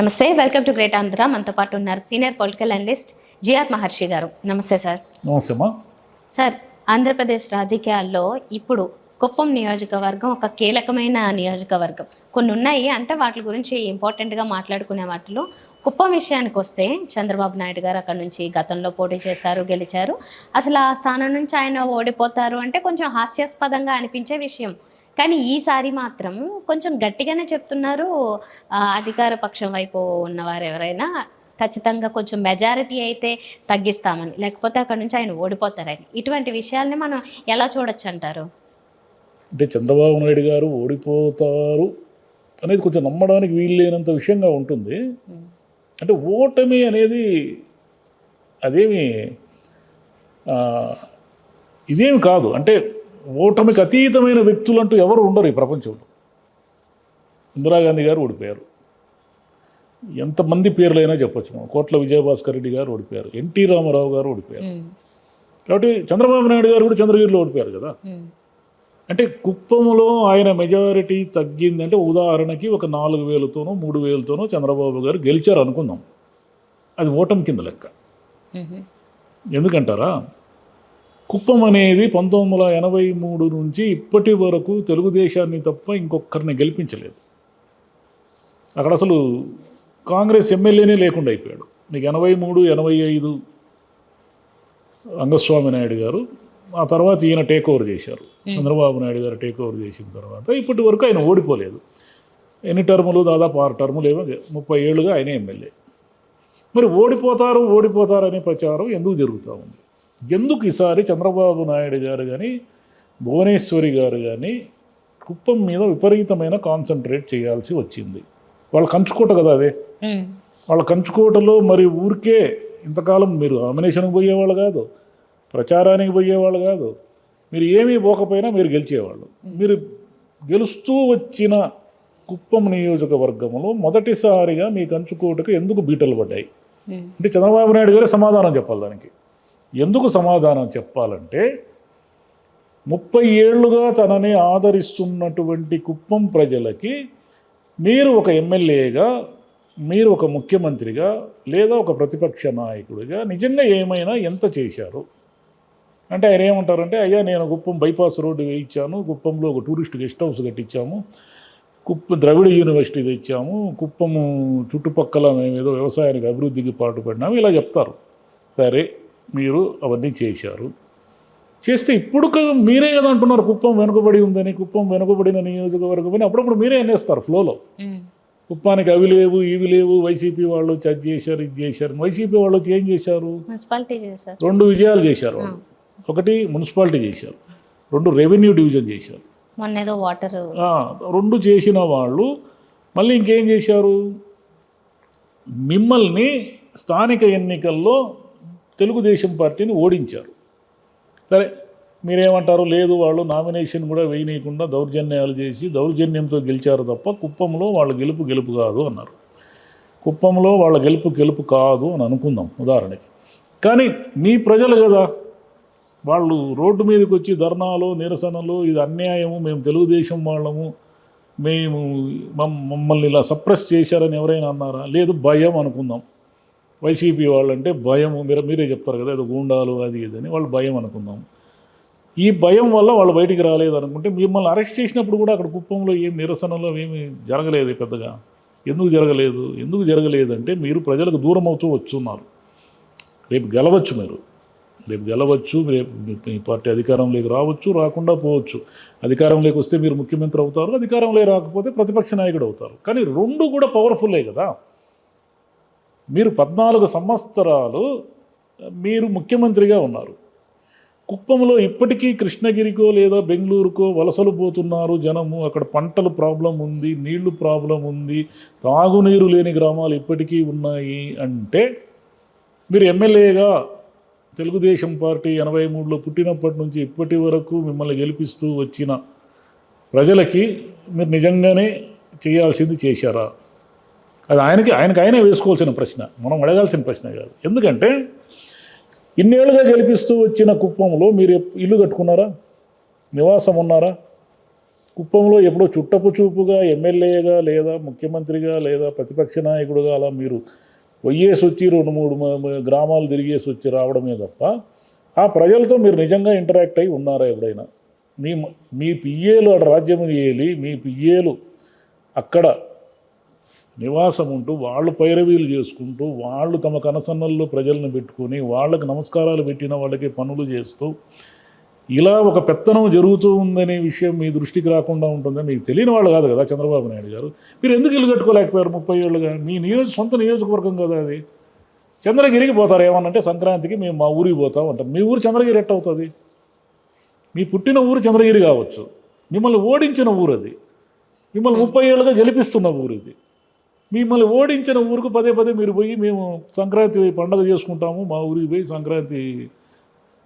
నమస్తే, welcome to great Andhra. మనతో పాటు ఉన్నారు సీనియర్ పొలిటికల్ అనలిస్ట్ జిఆర్ మహర్షి గారు. నమస్తే సార్. నమస్తే అమ్మా. సార్, ఆంధ్రప్రదేశ్ రాజకీయాల్లో ఇప్పుడు కుప్పం నియోజకవర్గం ఒక కీలకమైన నియోజకవర్గం. కొన్ని ఉన్నాయి, అంటే వాటి గురించి ఇంపార్టెంట్గా మాట్లాడుకునే వాటిలో కుప్పం విషయానికి వస్తే చంద్రబాబు నాయుడు గారు అక్కడ నుంచి గతంలో పోటీ చేశారు, గెలిచారు. అసలు ఆ స్థానం నుంచి ఆయన ఓడిపోతారు అంటే కొంచెం హాస్యాస్పదంగా అనిపించే విషయం. కానీ ఈసారి మాత్రం కొంచెం గట్టిగానే చెప్తున్నారు. అధికార పక్షం వైపు ఉన్నవారు ఎవరైనా ఖచ్చితంగా కొంచెం మెజారిటీ అయితే తగ్గిస్తామని, లేకపోతే అక్కడ నుంచి ఆయన ఓడిపోతారని. ఇటువంటి విషయాల్ని మనం ఎలా చూడొచ్చు అంటారు? అంటే చంద్రబాబు నాయుడు గారు ఓడిపోతారు అనేది కొంచెం నమ్మడానికి వీలు లేనంత విషయంగా ఉంటుంది. అంటే ఓటమి అనేది అదేమి ఇదేమి కాదు. అంటే ఓటమికి అతీతమైన వ్యక్తులు అంటూ ఎవరు ఉండరు ఈ ప్రపంచంలో. ఇందిరాగాంధీ గారు ఓడిపోయారు, ఎంతమంది పేర్లైనా చెప్పొచ్చు మనం. కోట్ల విజయభాస్కర్ రెడ్డి గారు ఓడిపోయారు, ఎన్టీ రామారావు గారు ఓడిపోయారు. కాబట్టి చంద్రబాబు నాయుడు గారు కూడా చంద్రగిరిలో ఓడిపోయారు కదా. అంటే కుప్పంలో ఆయన మెజారిటీ తగ్గిందంటే ఉదాహరణకి ఒక 4,000తోనో 3,000తోనో చంద్రబాబు గారు గెలిచారు అనుకుందాం, అది ఓటమి కింద లెక్క. ఎందుకంటారా, కుప్పం అనేది 1983 నుంచి ఇప్పటి వరకు తెలుగుదేశాన్ని తప్ప ఇంకొకరిని గెలిపించలేదు. అక్కడ అసలు కాంగ్రెస్ ఎమ్మెల్యేనే లేకుండా అయిపోయాడు. నీకు 83, 85 రంగస్వామి నాయుడు గారు, ఆ తర్వాత ఈయన టేక్ ఓవర్ చేశారు. చంద్రబాబు నాయుడు గారు టేక్ ఓవర్ చేసిన తర్వాత ఇప్పటి వరకు ఆయన ఓడిపోలేదు. ఎన్ని టర్ములు, దాదాపు 6 టర్ములు ఏమో, 30 ఏళ్ళుగా ఆయనే ఎమ్మెల్యే. మరి ఓడిపోతారు అనే ప్రచారం ఎందుకు జరుగుతూ ఉంది? ఎందుకు ఈసారి చంద్రబాబు నాయుడు గారు కానీ భువనేశ్వరి గారు కానీ కుప్పం మీద విపరీతమైన కాన్సన్ట్రేట్ చేయాల్సి వచ్చింది? వాళ్ళ కంచుకోట కదా అదే. వాళ్ళ కంచుకోటలో మరి ఊరికే ఇంతకాలం మీరు నామినేషన్కి పోయేవాళ్ళు కాదు, ప్రచారానికి పోయేవాళ్ళు కాదు, మీరు ఏమీ పోకపోయినా మీరు గెలిచేవాళ్ళు. మీరు గెలుస్తూ వచ్చిన కుప్పం నియోజకవర్గంలో మొదటిసారిగా మీ కంచుకోటకు ఎందుకు బీటలు పడ్డాయి అంటే చంద్రబాబు నాయుడు గారే సమాధానం చెప్పాలి దానికి. ఎందుకు సమాధానం చెప్పాలంటే 30 ఏళ్లుగా తనని ఆదరిస్తున్నటువంటి కుప్పం ప్రజలకి మీరు ఒక ఎమ్మెల్యేగా, మీరు ఒక ముఖ్యమంత్రిగా, లేదా ఒక ప్రతిపక్ష నాయకుడిగా నిజంగా ఏమైనా ఎంత చేశారు అంటే ఆయన ఏమంటారంటే, అయ్యా నేను కుప్పం బైపాస్ రోడ్డు వేయించాను, కుప్పంలో ఒక టూరిస్ట్ గెస్ట్ హౌస్ కట్టించాము, ద్రవిడ యూనివర్సిటీ తెచ్చాము, కుప్పము చుట్టుపక్కల మేము ఏదో వ్యవసాయానికి అభివృద్ధికి పాటుపడినాము, ఇలా చెప్తారు. సరే, మీరు అవన్నీ చేశారు, చేస్తే ఇప్పుడు మీరే కదా అంటున్నారు కుప్పం వెనుకబడి ఉందని, కుప్పం వెనుకబడిన నియోజకవర్గం అని అప్పుడప్పుడు మీరే అనేస్తారు ఫ్లోలో. కుప్పానికి అవి లేవు, ఇవి లేవు, వైసీపీ వాళ్ళు అది చేశారు, ఇది చేశారు. వైసీపీ వాళ్ళు ఏం చేశారు? 2 విజయాలు చేశారు వాళ్ళు. 1 మున్సిపాలిటీ చేశారు, 2 రెవెన్యూ డివిజన్ చేశారు, 2 చేసిన వాళ్ళు మళ్ళీ ఇంకేం చేశారు? మిమ్మల్ని స్థానిక ఎన్నికల్లో తెలుగుదేశం పార్టీని ఓడించారు. సరే, మీరేమంటారు? లేదు, వాళ్ళు నామినేషన్ కూడా వేయనీయకుండా దౌర్జన్యాలు చేసి దౌర్జన్యంతో గెలిచారు తప్ప కుప్పంలో వాళ్ళ గెలుపు కాదు అన్నారు. కుప్పంలో వాళ్ళ గెలుపు కాదు అని అనుకుందాం ఉదాహరణకి. కానీ మీ ప్రజలు కదా, వాళ్ళు రోడ్డు మీదకి వచ్చి ధర్నాలు, నిరసనలు, ఇది అన్యాయము, మేము తెలుగుదేశం వాళ్ళము, మమ్మల్ని ఇలా సప్రెస్ చేశారని ఎవరైనా అన్నారా? లేదు, భయం అనుకుందాం. వైసీపీ వాళ్ళంటే భయం, మీరే చెప్తారు కదా, ఏదో గూండాలు అది ఇదని, వాళ్ళు భయం అనుకుందాం. ఈ భయం వల్ల వాళ్ళు బయటికి రాలేదు అనుకుంటే, మిమ్మల్ని అరెస్ట్ చేసినప్పుడు కూడా అక్కడ కుప్పంలో ఏం నిరసనలో ఏమి జరగలేదు పెద్దగా. ఎందుకు జరగలేదు అంటే మీరు ప్రజలకు దూరం అవుతూ వచ్చున్నారు. రేపు గెలవచ్చు, రేపు మీ పార్టీ అధికారంలోకి రావచ్చు, రాకుండా పోవచ్చు. అధికారంలోకి వస్తే మీరు ముఖ్యమంత్రి అవుతారు, అధికారంలోకి రాకపోతే ప్రతిపక్ష నాయకుడు అవుతారు. కానీ 2 కూడా పవర్ఫుల్లే కదా. మీరు 14 సంవత్సరాలు మీరు ముఖ్యమంత్రిగా ఉన్నారు. కుప్పంలో ఇప్పటికీ కృష్ణగిరికో లేదా బెంగళూరుకో వలసలు పోతున్నారు జనము. అక్కడ పంటల ప్రాబ్లం ఉంది, నీళ్లు ప్రాబ్లం ఉంది, తాగునీరు లేని గ్రామాలు ఇప్పటికీ ఉన్నాయి. అంటే మీరు ఎమ్మెల్యేగా తెలుగుదేశం పార్టీ 83లో పుట్టినప్పటి నుంచి ఇప్పటి వరకు మిమ్మల్ని గెలిపిస్తూ వచ్చిన ప్రజలకి మీరు నిజంగానే చేయాల్సింది చేశారా? అది ఆయనకే వేసుకోవాల్సిన ప్రశ్న, మనం అడగాల్సిన ప్రశ్న కాదు. ఎందుకంటే ఇన్నేళ్ళుగా గెలిపిస్తూ వచ్చిన కుప్పంలో మీరు ఇల్లు కట్టుకున్నారా? నివాసం ఉన్నారా? కుప్పంలో ఎప్పుడో చుట్టపు చూపుగా ఎమ్మెల్యేగా లేదా ముఖ్యమంత్రిగా లేదా ప్రతిపక్ష నాయకుడుగా అలా మీరు పోయేసి వచ్చి 2-3 గ్రామాలు తిరిగేసి వచ్చి రావడమే తప్ప ఆ ప్రజలతో మీరు నిజంగా ఇంటరాక్ట్ అయి ఉన్నారా ఎప్పుడైనా? మీ మీ పిఏలు అక్కడ రాజ్యం ఏలి, మీ పిఏలు అక్కడ నివాసం ఉంటూ వాళ్ళు పైరవీలు చేసుకుంటూ వాళ్ళు తమ కనసన్నల్లో ప్రజలను పెట్టుకొని వాళ్ళకి నమస్కారాలు పెట్టిన వాళ్ళకి పనులు చేస్తూ ఇలా ఒక పెత్తనం జరుగుతూ ఉందనే విషయం మీ దృష్టికి రాకుండా ఉంటుందని మీకు తెలియని వాళ్ళు కాదు కదా చంద్రబాబు నాయుడు గారు. మీరు ఎందుకు ఇల్లు కట్టుకోలేకపోయారు 30 ఏళ్ళుగా? మీ సొంత నియోజకవర్గం కదా అది. చంద్రగిరికి పోతారు ఏమన్నంటే సంక్రాంతికి మేము మా ఊరికి పోతాం అంటారు. మీ ఊరు చంద్రగిరి ఎట్ట అవుతుంది? మీ పుట్టిన ఊరు చంద్రగిరి కావచ్చు, మిమ్మల్ని ఓడించిన ఊరు అది, మిమ్మల్ని 30 ఏళ్ళుగా గెలిపిస్తున్న ఊరు ఇది. మిమ్మల్ని ఓడించిన ఊరికి పదే పదే మీరు పోయి మేము సంక్రాంతి పండుగ చేసుకుంటాము, మా ఊరికి పోయి సంక్రాంతి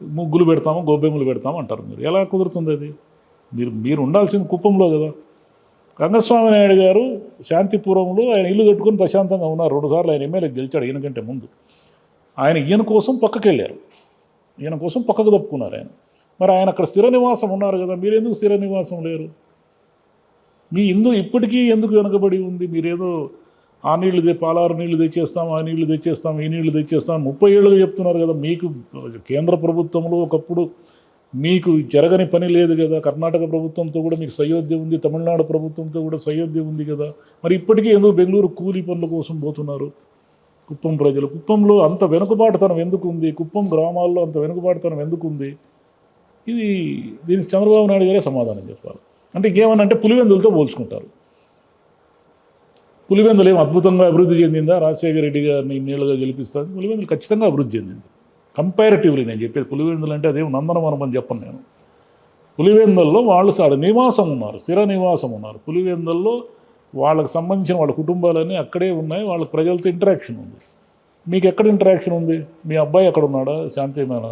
ముగ్గులు పెడతాము, గొబ్బెమ్మలు పెడతాము అంటారు. మీరు ఎలా కుదురుతుంది అది? మీరు ఉండాల్సింది కుప్పంలో కదా. రంగస్వామి నాయుడు గారు శాంతిపురంలో ఆయన ఇల్లు కట్టుకొని ప్రశాంతంగా ఉన్నారు. 2 సార్లు ఆయన ఎమ్మెల్యే గెలిచాడు ఈయనకంటే ముందు. ఈయన కోసం పక్కకి వెళ్ళారు, ఈయన కోసం పక్కకు తప్పుకున్నారు ఆయన. మరి ఆయన అక్కడ స్థిర నివాసం ఉన్నారు కదా, మీరు ఎందుకు స్థిర నివాసం లేరు? మీ ఇప్పటికీ ఎందుకు వెనకబడి ఉంది? మీరేదో ఆ నీళ్లు పాలారు నీళ్లు తెచ్చేస్తాం, ఆ నీళ్లు తెచ్చేస్తాం, ఈ నీళ్లు తెచ్చేస్తాం 30 ఏళ్ళుగా చెప్తున్నారు కదా. మీకు కేంద్ర ప్రభుత్వంలో ఒకప్పుడు మీకు జరగని పని లేదు కదా. కర్ణాటక ప్రభుత్వంతో కూడా మీకు సయోధ్య ఉంది, తమిళనాడు ప్రభుత్వంతో కూడా సయోధ్య ఉంది కదా. మరి ఇప్పటికీ ఎందుకు బెంగళూరు కూలీ పనుల కోసం పోతున్నారు కుప్పం ప్రజలు? కుప్పంలో అంత వెనుకబాటుతనం ఎందుకు ఉంది? కుప్పం గ్రామాల్లో అంత వెనుకబాటుతనం ఎందుకు ఉంది? దీనికి చంద్రబాబు నాయుడు గారే సమాధానం చెప్పాలి. అంటే ఇంకేమన్నా పులివెందులతో పోల్చుకుంటారు. పులివెందులు ఏం అద్భుతంగా అభివృద్ధి చెందిందా? రాజశేఖర రెడ్డి గారిని ఇన్నేళ్ళుగా గెలిపిస్తుంది. పులివెందులు ఖచ్చితంగా అభివృద్ధి చెందింది కంపారిటివ్లీ. నేను చెప్పేది పులివెందులు అంటే అదేం నందనవనం అని చెప్పను నేను. పులివెందుల్లో వాళ్ళు నివాసం ఉన్నారు, స్థిర నివాసం ఉన్నారు. పులివెందుల్లో వాళ్ళకి సంబంధించిన వాళ్ళ కుటుంబాలన్నీ అక్కడే ఉన్నాయి, వాళ్ళకి ప్రజలతో ఇంటరాక్షన్ ఉంది. మీకు ఎక్కడ ఇంటరాక్షన్ ఉంది? మీ అబ్బాయి ఎక్కడ ఉన్నాడా? శాంతిమైన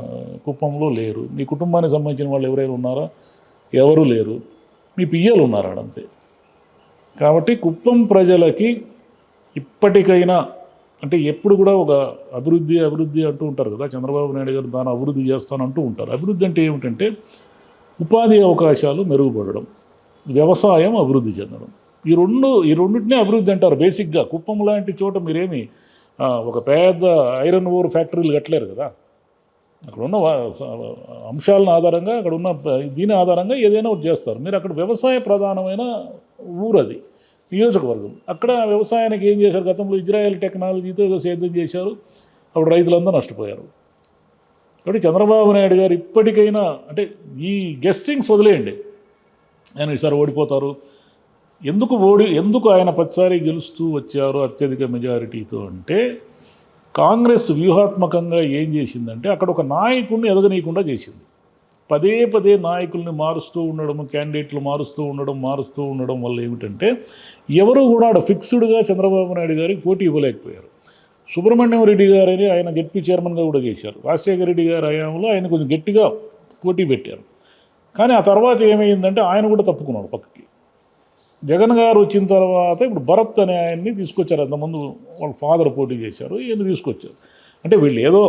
కుప్పంలో లేరు. మీ కుటుంబానికి సంబంధించిన వాళ్ళు ఎవరైనా ఉన్నారా? ఎవరు లేరు. మీ పియ్యలు ఉన్నారు ఆడంతే. కాబట్టి కుప్పం ప్రజలకి ఇప్పటికైనా అంటే ఎప్పుడు కూడా ఒక అభివృద్ధి అంటూ ఉంటారు కదా. చంద్రబాబు నాయుడు గారు దాన్ని అభివృద్ధి చేస్తానంటూ ఉంటారు. అభివృద్ధి అంటే ఏమిటంటే ఉపాధి అవకాశాలు మెరుగుపడడం, వ్యవసాయం అభివృద్ధి చెందడం. ఈ రెండింటినే అభివృద్ధి అంటారు బేసిక్గా. కుప్పం లాంటి చోట మీరేమి ఒక పెద్ద ఐరన్ ఓర్ ఫ్యాక్టరీలు కట్టలేరు కదా. అక్కడున్న అంశాలను ఆధారంగా అక్కడున్న దీని ఆధారంగా ఏదైనా ఒకటి చేస్తారు. మీరు అక్కడ వ్యవసాయ ప్రధానమైన ఊరు అది, నియోజకవర్గం. అక్కడ వ్యవసాయానికి ఏం చేశారు? గతంలో ఇజ్రాయెల్ టెక్నాలజీతో ఏదో సేద్యం చేశారు, అప్పుడు రైతులందరూ నష్టపోయారు. కాబట్టి చంద్రబాబు నాయుడు గారు ఇప్పటికైనా అంటే ఈ గెస్సింగ్స్ వదిలేయండి. ఆయన ఈసారి ఓడిపోతారు, ఎందుకు ఆయన 10సారి గెలుస్తూ వచ్చారు అత్యధిక మెజారిటీతో అంటే కాంగ్రెస్ వ్యూహాత్మకంగా ఏం చేసిందంటే అక్కడ ఒక నాయకుడిని ఎదగనీయకుండా చేసింది. పదే నాయకుల్ని మారుస్తూ ఉండడం, క్యాండిడేట్లు మారుస్తూ ఉండడం వల్ల ఏమిటంటే ఎవరు కూడా ఫిక్స్డ్గా చంద్రబాబు నాయుడు గారికి పోటీ ఇవ్వలేకపోయారు. సుబ్రహ్మణ్యం రెడ్డి గారని ఆయన జెడ్పీ చైర్మన్గా కూడా చేశారు. రాజశేఖర రెడ్డి గారి హయాంలో ఆయన కొంచెం గట్టిగా పోటీ పెట్టారు. కానీ ఆ తర్వాత ఏమైందంటే ఆయన కూడా తప్పుకున్నాడు పక్కకి. జగన్ గారు వచ్చిన తర్వాత ఇప్పుడు భరత్ అనే ఆయన్ని తీసుకొచ్చారు. అంతకుముందు వాళ్ళ ఫాదర్ పోటీ చేశారు, ఈయన తీసుకొచ్చారు. అంటే వీళ్ళు ఏదో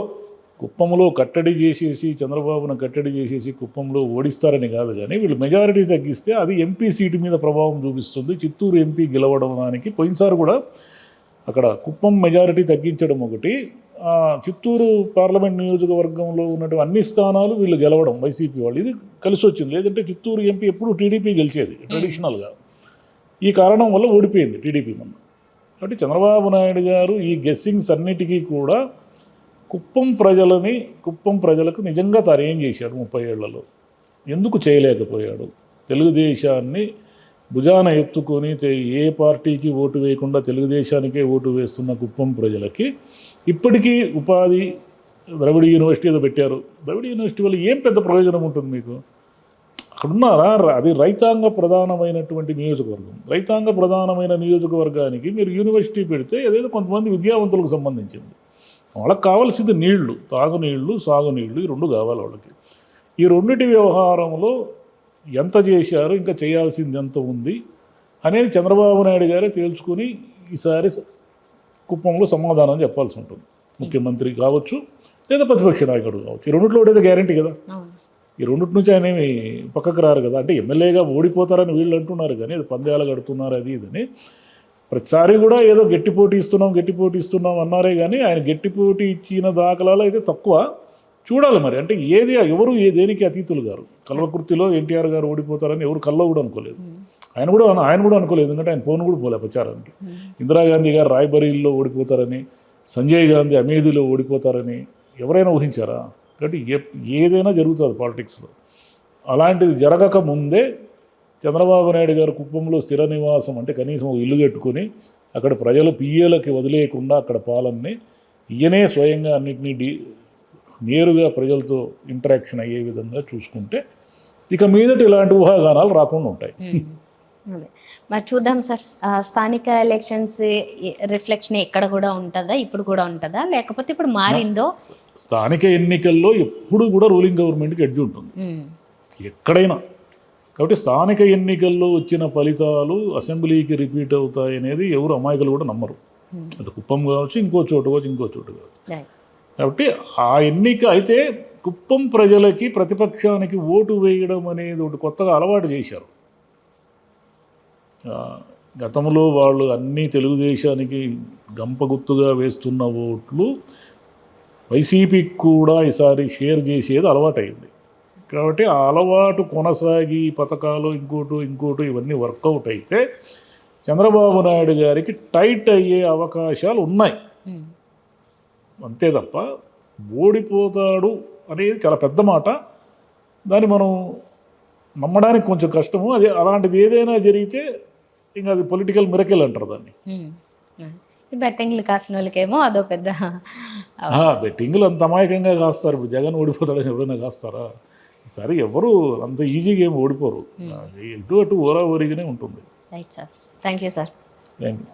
కుప్పంలో కట్టడి చేసేసి చంద్రబాబును కట్టడి చేసేసి కుప్పంలో ఓడిస్తారని కాదు, కానీ వీళ్ళు మెజారిటీ తగ్గిస్తే అది ఎంపీ సీటు మీద ప్రభావం చూపిస్తుంది. చిత్తూరు ఎంపీ గెలవడానికి పోయినసారి కూడా అక్కడ కుప్పం మెజారిటీ తగ్గించడం ఒకటి, చిత్తూరు పార్లమెంట్ నియోజకవర్గంలో ఉన్నటువంటి అన్ని స్థానాలు వీళ్ళు గెలవడం వైసీపీ వాళ్ళు, ఇది కలిసి వచ్చింది. లేదంటే చిత్తూరు ఎంపీ ఎప్పుడు టీడీపీ గెలిచేది ట్రెడిషనల్గా. ఈ కారణం వల్ల ఓడిపోయింది టీడీపీ మొన్న. కాబట్టి చంద్రబాబు నాయుడు గారు ఈ గెస్సింగ్స్ అన్నిటికీ కూడా కుప్పం ప్రజలకు నిజంగా తాను ఏం చేశాడు 30 ఏళ్లలో, ఎందుకు చేయలేకపోయాడు? తెలుగుదేశాన్ని భుజాన ఎత్తుకొని ఏ పార్టీకి ఓటు వేయకుండా తెలుగుదేశానికే ఓటు వేస్తున్న కుప్పం ప్రజలకి ఇప్పటికీ ఉపాధి ద్రవిడ యూనివర్సిటీ ఏదో పెట్టారు. ద్రవిడ యూనివర్సిటీ వల్ల ఏం పెద్ద ప్రయోజనం ఉంటుంది మీకు? అక్కడున్నారా? అది రైతాంగ ప్రధానమైనటువంటి నియోజకవర్గం. రైతాంగ ప్రధానమైన నియోజకవర్గానికి మీరు యూనివర్సిటీ పెడితే ఏదైనా కొంతమంది విద్యావంతులకు సంబంధించింది. వాళ్ళకి కావాల్సింది నీళ్లు, తాగునీళ్ళు, సాగునీళ్ళు, ఈ రెండు కావాలి వాళ్ళకి. ఈ రెండింటి వ్యవహారంలో ఎంత చేశారు, ఇంకా చేయాల్సింది ఎంత ఉంది అనేది చంద్రబాబు నాయుడు గారే తేల్చుకొని ఈసారి కుప్పంలో సమాధానం చెప్పాల్సి ఉంటుంది. ముఖ్యమంత్రి కావచ్చు లేదా ప్రతిపక్ష నాయకుడు కావచ్చు, ఈ రెండిట్లో ఉండేది గ్యారంటీ కదా. ఈ రెండింటి నుంచి ఆయన ఏమి పక్కకు రారు కదా. అంటే ఎమ్మెల్యేగా ఓడిపోతారని వీళ్ళు అంటున్నారు కానీ అది పందేలు కడుతున్నారు అది ఇదని. ప్రతిసారి కూడా ఏదో గట్టి పోటీ ఇస్తున్నాం అన్నారే కానీ ఆయన గట్టి పోటీ ఇచ్చిన దాఖలాలు అయితే తక్కువ. చూడాలి మరి, అంటే ఏది ఎవరు దేనికి అతీతులు గారు. కల్వకుర్తిలో ఎన్టీఆర్ గారు ఓడిపోతారని ఎవరు కల్లో కూడా అనుకోలేదు. ఆయన కూడా అనుకోలేదు, ఎందుకంటే ఆయన ఫోన్ కూడా పోలే ప్రచారానికి. ఇందిరాగాంధీ గారు రాయ్బరీల్లో ఓడిపోతారని, సంజయ్ గాంధీ అమేధిలో ఓడిపోతారని ఎవరైనా ఊహించారా? కాబట్టి ఏదైనా జరుగుతుంది పాలిటిక్స్లో. అలాంటిది జరగక ముందే చంద్రబాబు నాయుడు గారు కుప్పంలో స్థిర నివాసం, అంటే కనీసం ఒక ఇల్లు కట్టుకొని అక్కడ ప్రజలు పిఏలకి వదిలేయకుండా అక్కడ పాలనని ఈయనే స్వయంగా అన్నింటినీ నేరుగా ప్రజలతో ఇంటరాక్షన్ అయ్యే విధంగా చూసుకుంటే ఇక మీదట ఇలాంటి ఊహాగానాలు రాకుండా ఉంటాయి. అదే మరి చూద్దాం సార్. స్థానిక ఎలక్షన్స్ రిఫ్లెక్షన్ ఎక్కడ కూడా ఉంటుందా, ఇప్పుడు కూడా ఉంటుందా, లేకపోతే ఇప్పుడు మారిందో? స్థానిక ఎన్నికల్లో ఎప్పుడు కూడా రూలింగ్ గవర్నమెంట్కి ఎడ్జ్ ఉంటుంది ఎక్కడైనా. కాబట్టి స్థానిక ఎన్నికల్లో వచ్చిన ఫలితాలు అసెంబ్లీకి రిపీట్ అవుతాయి అనేది ఎవరు అమాయకులు కూడా నమ్మరు. అది కుప్పం కావచ్చు, ఇంకో చోటు కావచ్చు. కాబట్టి ఆ ఎన్నిక అయితే కుప్పం ప్రజలకి ప్రతిపక్షానికి ఓటు వేయడం అనేది ఒకటి కొత్తగా అలవాటు చేశారు. గతంలో వాళ్ళు అన్నీ తెలుగుదేశానికి గంపగుత్తుగా వేస్తున్న ఓట్లు వైసీపీకి కూడా ఈసారి షేర్ చేసేది అలవాటైంది. కాబట్టి ఆ అలవాటు కొనసాగి పథకాలు ఇంకోటి ఇవన్నీ వర్కౌట్ అయితే చంద్రబాబు నాయుడు గారికి టైట్ అయ్యే అవకాశాలు ఉన్నాయి. అంతే తప్ప ఓడిపోతాడు అనేది చాలా పెద్ద మాట, దాన్ని మనం నమ్మడానికి కొంచెం కష్టము. అది అలాంటిది ఏదైనా జరిగితే ఇంకా అది పొలిటికల్ మిరకిల్ అంటారు దాన్ని. బెట్టింగ్లు కాసిన వాళ్ళకేమో అదో పెద్ద బెట్టింగ్లు అంత అమాయకంగా కాస్తారు. ఇప్పుడు జగన్ ఓడిపోతాడని ఎవరైనా కాస్తారా? సరే, ఎవరు అంత ఈజీగా ఏమి ఓడిపోరు. ఇటు ఓరా ఓరిగానే ఉంటుంది. Right sir, thank you sir. Thank you.